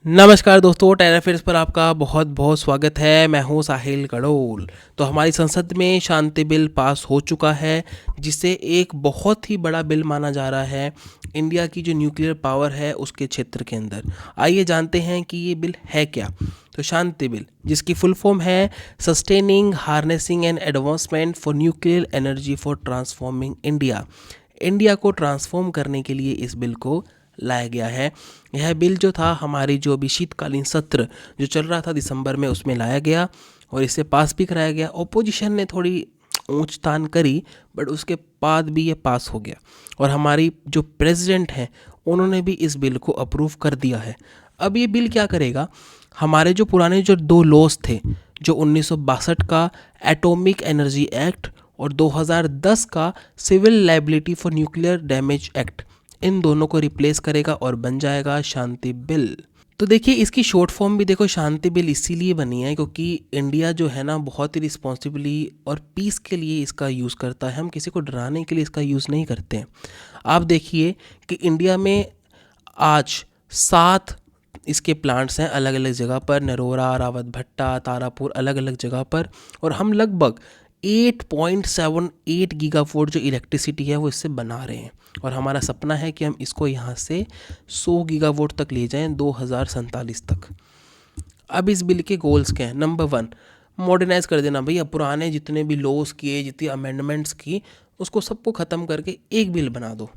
नमस्कार दोस्तों, टेरा अफेयर्स पर आपका बहुत बहुत स्वागत है। मैं हूं साहिल कड़ोल। तो हमारी संसद में शांति बिल पास हो चुका है, जिसे एक बहुत ही बड़ा बिल माना जा रहा है इंडिया की जो न्यूक्लियर पावर है उसके क्षेत्र के अंदर। आइए जानते हैं कि ये बिल है क्या। तो शांति बिल, जिसकी फुल फॉर्म है sustaining harnessing and advancement for nuclear energy for transforming India. India को ट्रांसफॉर्म करने के लिए इस बिल को लाया गया है। यह बिल जो था हमारी जो अभी शीतकालीन सत्र जो चल रहा था दिसंबर में, उसमें लाया गया और इसे पास भी कराया गया। ओपोजिशन ने थोड़ी ऊंच तान करी, बट उसके बाद भी ये पास हो गया और हमारी जो प्रेसिडेंट हैं उन्होंने भी इस बिल को अप्रूव कर दिया है। अब ये बिल क्या करेगा, हमारे जो पुराने जो दो लॉज थे, जो 1962 का एटॉमिक एनर्जी एक्ट और 2010 का civil liability for nuclear damage act, इन दोनों को रिप्लेस करेगा और बन जाएगा शांति बिल। तो देखिए, इसकी शॉर्ट फॉर्म भी देखो, शांति बिल इसीलिए बनी है क्योंकि इंडिया जो है ना बहुत ही रिस्पॉन्सिबली और पीस के लिए इसका यूज़ करता है। हम किसी को डराने के लिए इसका यूज़ नहीं करते हैं। आप देखिए कि इंडिया में आज 7 इसके प्लांट्स हैं अलग अलग जगह पर, नरोरा, रावतभट्टा, तारापुर, अलग अलग जगह पर। और हम लगभग 8.78 गीगावाट जो इलेक्ट्रिसिटी है वो इससे बना रहे हैं। और हमारा सपना है कि हम इसको यहाँ से 100 गीगावाट तक ले जाएं 2047 तक। अब इस बिल के गोल्स क्या हैं? नंबर 1, मॉडर्नाइज कर देना भैया। पुराने जितने भी लॉज किए, जितनी अमेंडमेंट्स की, उसको सबको ख़त्म करके एक बिल बना दो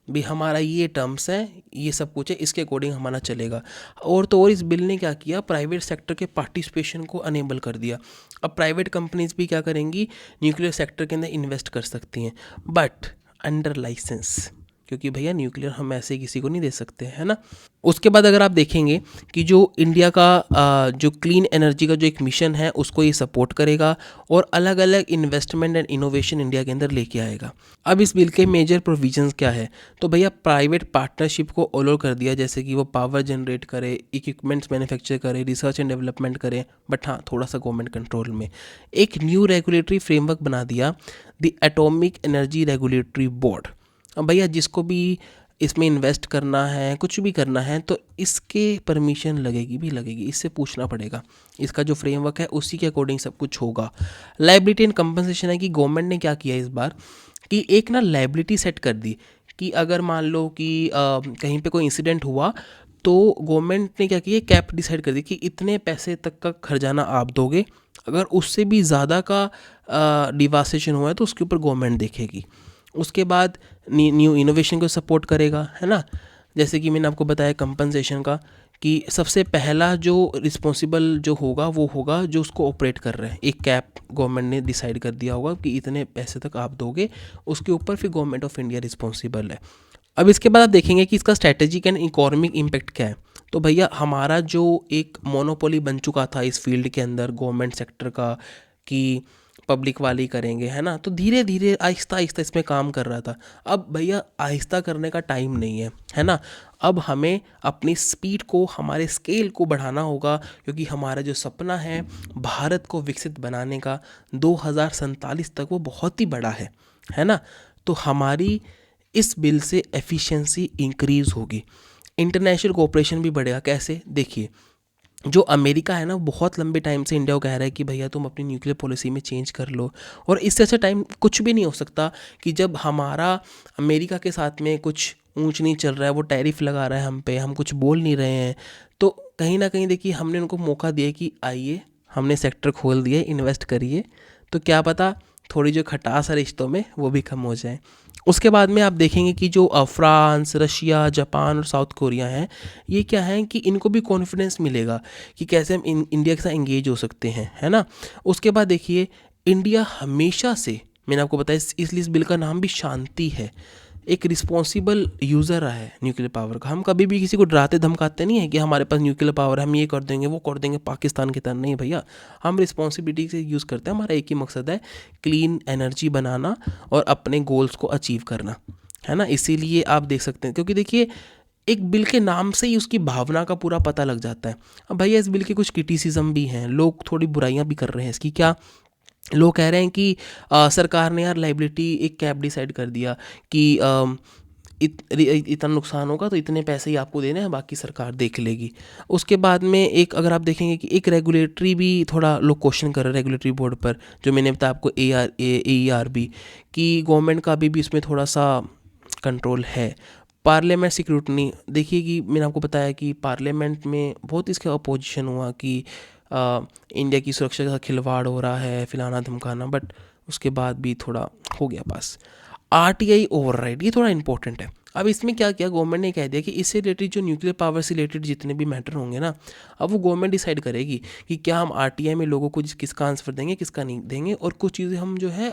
भी। हमारा ये टर्म्स हैं, ये सब कुछ है, इसके अकॉर्डिंग हमारा चलेगा। और तो और इस बिल ने क्या किया, प्राइवेट सेक्टर के पार्टिसिपेशन को अनेबल कर दिया। अब प्राइवेट कंपनीज भी क्या करेंगी, न्यूक्लियर सेक्टर के अंदर इन्वेस्ट कर सकती हैं, बट अंडर लाइसेंस, क्योंकि भैया न्यूक्लियर हम ऐसे किसी को नहीं दे सकते, है ना। उसके बाद अगर आप देखेंगे कि जो इंडिया का जो क्लीन एनर्जी का जो एक मिशन है उसको ये सपोर्ट करेगा और अलग अलग इन्वेस्टमेंट एंड इनोवेशन इंडिया के अंदर लेके आएगा। अब इस बिल के मेजर प्रोविजंस क्या है, तो भैया प्राइवेट पार्टनरशिप को अलाउ कर दिया, जैसे कि वो पावर जनरेट करे, इक्विपमेंट्स मैन्युफैक्चर करे, रिसर्च एंड डेवलपमेंट करे, बट हाँ थोड़ा सा गवर्नमेंट कंट्रोल में। एक न्यू रेगुलेटरी फ्रेमवर्क बना दिया, the atomic energy regulatory board. अब भैया जिसको भी इसमें इन्वेस्ट करना है, कुछ भी करना है, तो इसके परमिशन लगेगी, इससे पूछना पड़ेगा। इसका जो फ्रेमवर्क है उसी के अकॉर्डिंग सब कुछ होगा। लायबिलिटी एंड कंपनसेशन है कि गवर्नमेंट ने क्या किया इस बार कि एक ना लायबिलिटी सेट कर दी कि अगर मान लो कि कहीं पे कोई इंसिडेंट हुआ तो गवर्नमेंट ने क्या किया, कैप डिसाइड कर दी कि इतने पैसे तक का खर्चाना आप दोगे। अगर उससे भी ज़्यादा का डिवास्टेशन हुआ है तो उसके ऊपर गवर्नमेंट देखेगी। उसके बाद न्यू इनोवेशन को सपोर्ट करेगा, है ना। जैसे कि मैंने आपको बताया कंपनसेशन का, कि सबसे पहला जो रिस्पॉन्सिबल जो होगा वो होगा जो उसको ऑपरेट कर रहे हैं। एक कैप गवर्नमेंट ने डिसाइड कर दिया होगा कि इतने पैसे तक आप दोगे, उसके ऊपर फिर गवर्नमेंट ऑफ इंडिया रिस्पॉन्सिबल है। अब इसके बाद आप देखेंगे कि इसका स्ट्रैटेजिक एंड इकोनॉमिक इम्पैक्ट क्या है। तो भैया हमारा जो एक मोनोपोली बन चुका था इस फील्ड के अंदर गवर्नमेंट सेक्टर का, कि पब्लिक वाले ही करेंगे, है ना, तो धीरे धीरे आहिस्ता आहिस्ता इसमें काम कर रहा था। अब भैया आहिस्ता करने का टाइम नहीं है ना। अब हमें अपनी स्पीड को, हमारे स्केल को बढ़ाना होगा, क्योंकि हमारा जो सपना है भारत को विकसित बनाने का 2047 तक, वो बहुत ही बड़ा है ना। तो हमारी इस बिल से एफिशिएंसी इंक्रीज़ होगी, इंटरनेशनल कोऑपरेशन भी बढ़ेगा। कैसे, देखिए, जो अमेरिका है ना बहुत लंबे टाइम से इंडिया को कह रहा है कि भैया तुम अपनी न्यूक्लियर पॉलिसी में चेंज कर लो, और इससे अच्छा टाइम कुछ भी नहीं हो सकता कि जब हमारा अमेरिका के साथ में कुछ ऊंच नीच चल रहा है, वो टैरिफ लगा रहा है हम पे, हम कुछ बोल नहीं रहे हैं, तो कहीं ना कहीं देखिए हमने उनको मौका दिया कि आइए, हमने सेक्टर खोल दिए, इन्वेस्ट करिए, तो क्या पता थोड़ी जो खटास है रिश्तों में वो भी कम हो जाए। उसके बाद में आप देखेंगे कि जो फ्रांस, रशिया, जापान और साउथ कोरिया हैं, ये क्या है कि इनको भी कॉन्फिडेंस मिलेगा कि कैसे हम इंडिया के साथ एंगेज हो सकते हैं, है ना। उसके बाद देखिए, इंडिया हमेशा से, मैंने आपको बताया इसलिए इस बिल का नाम भी शांति है, एक रिस्पॉन्सिबल यूज़र रहा है न्यूक्लियर पावर का। हम कभी भी किसी को डराते धमकाते नहीं है कि हमारे पास न्यूक्लियर पावर है, हम ये कर देंगे वो कर देंगे पाकिस्तान की तरह। नहीं भैया, हम रिस्पॉन्सिबिलिटी से यूज़ करते हैं। हमारा एक ही मकसद है, क्लीन एनर्जी बनाना और अपने गोल्स को अचीव करना, है ना। इसीलिए आप देख सकते हैं, क्योंकि देखिए एक बिल के नाम से ही उसकी भावना का पूरा पता लग जाता है। अब भैया इस बिल के कुछ क्रिटिसिज्म भी हैं, लोग थोड़ी बुराइयां भी कर रहे हैं इसकी। क्या लोग कह रहे हैं कि सरकार ने यार लाइबिलिटी एक कैप डिसाइड कर दिया कि इतना नुकसान होगा तो इतने पैसे ही आपको देने हैं, बाकी सरकार देख लेगी। उसके बाद में एक अगर आप देखेंगे कि एक रेगुलेटरी भी थोड़ा लोग क्वेश्चन कर रहे हैं रेगुलेटरी बोर्ड पर, जो मैंने बताया आपको AERB, कि गवर्नमेंट का भी इसमें थोड़ा सा कंट्रोल है। पार्लियामेंट सिक्योरिटी, देखिए कि मैंने आपको बताया कि पार्लियामेंट में बहुत इसका अपोजिशन हुआ कि इंडिया की सुरक्षा के साथ खिलवाड़ हो रहा है, फिलाना धमकाना, बट उसके बाद भी थोड़ा हो गया पास। RTI ओवरराइड, ये थोड़ा इंपॉर्टेंट है। अब इसमें क्या किया गवर्नमेंट ने, कह दिया कि इससे रिलेटेड जो न्यूक्लियर पावर से रिलेटेड जितने भी मैटर होंगे ना, अब वो गवर्नमेंट डिसाइड करेगी कि क्या हम RTI में लोगों को किसका आंसर देंगे, किसका नहीं देंगे, और कुछ चीज़ें हम जो है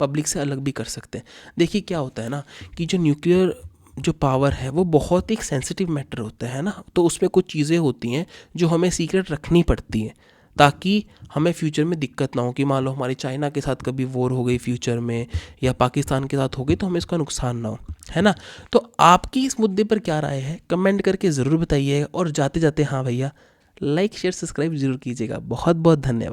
पब्लिक से अलग भी कर सकते हैं। देखिए क्या होता है ना कि जो न्यूक्लियर जो पावर है वो बहुत एक सेंसिटिव मैटर होता है ना, तो उसमें कुछ चीज़ें होती हैं जो हमें सीक्रेट रखनी पड़ती हैं, ताकि हमें फ्यूचर में दिक्कत ना हो कि मान लो हमारी चाइना के साथ कभी वॉर हो गई फ्यूचर में, या पाकिस्तान के साथ हो गई, तो हमें इसका नुकसान ना हो, है ना। तो आपकी इस मुद्दे पर क्या राय है, कमेंट करके ज़रूर बताइएगा। और जाते जाते हाँ भैया, लाइक शेयर सब्सक्राइब ज़रूर कीजिएगा। बहुत बहुत धन्यवाद।